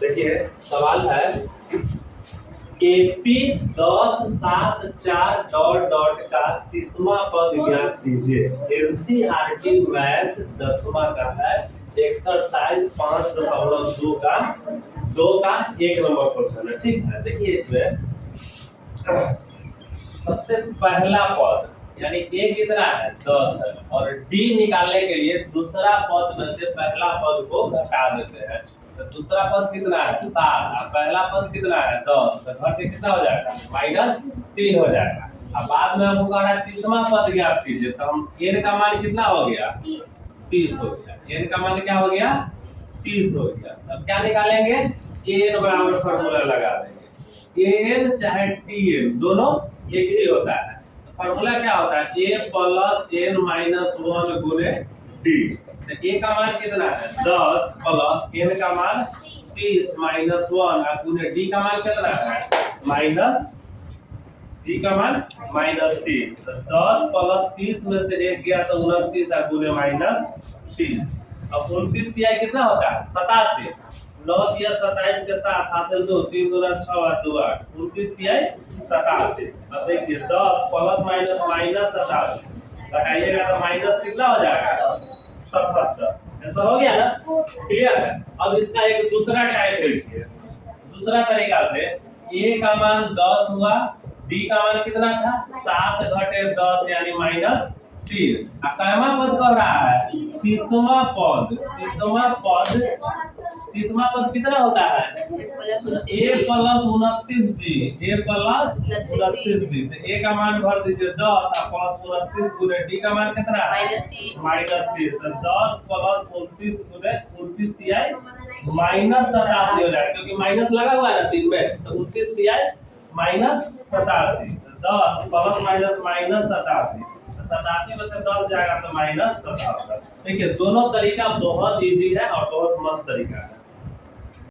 देखिए सवाल है AP 10 7 4 डॉट डॉट का 30वां पद ज्ञात कीजिए। NCERT मैथ 10वां का है। एक्सरसाइज 5.2 का 1 नंबर क्वेश्चन है। ठीक है, देखिए इसमें सबसे पहला पद यानी A कितना है 10 है और D निकालने के लिए दूसरा पद में से पहला पद को घटा देते हैं। तो दूसरा पद कितना है 7 और पहला पद कितना है 10, तो घट के कितना हो जाएगा -3 हो जाएगा। अब बाद में हमको कह रहा है 30वां पद ज्ञात कीजिए, तो हम n का मान कितना हो गया 30 हो गया। n का मान क्या हो गया 30 हो गया। अब क्या निकालेंगे n बराबर फार्मूला लगा देंगे। n चाहे tn दोनों एक ही होता है। फार्मूला क्या होता है a प्लस n माइनस 1 गुने d। तो a का मान कितना है 10 प्लस n का मान 30 माइनस 1 और गुने d का मान कितना है d का मान -3। तो 10 प्लस 30 में से 1 गया तो 29 और गुने -30। अब 29 तिहाई कितना होता है 87। 9 तिया 27 के साथ हासिल 2 3 दूना 6 और 2 8 29 तिहाई 87। अब देखिए 10 प्लस माइनस -87 घटाइएगा तो माइनस कितना हो जाएगा 77। ऐसा हो गया ना, क्लियर है। अब इसका एक दूसरा टाइप देखिए, दूसरा तरीका से a का मान 10 हुआ, d का मान कितना था 7 घटे 10 यानी -3। अकामा पद कह रहा है 30वां पद। 30वां पद कितना होता है a plus 29d। a plus 29d। तो a का मान भर दीजिए 10 और प्लस 29 गुने d का मान कितना है -3। तो 10 प्लस 29 गुने 29 तिहाई -87 हो जाएगा, क्योंकि माइनस लगा हुआ है ना 3 में, तो 29 तिहाई -87। 10 प्लस माइनस -87, 87 में से 10 जाएगा तो -77। देखिए दोनों तरीका बहुत इजी है और बहुत मस्त तरीका है।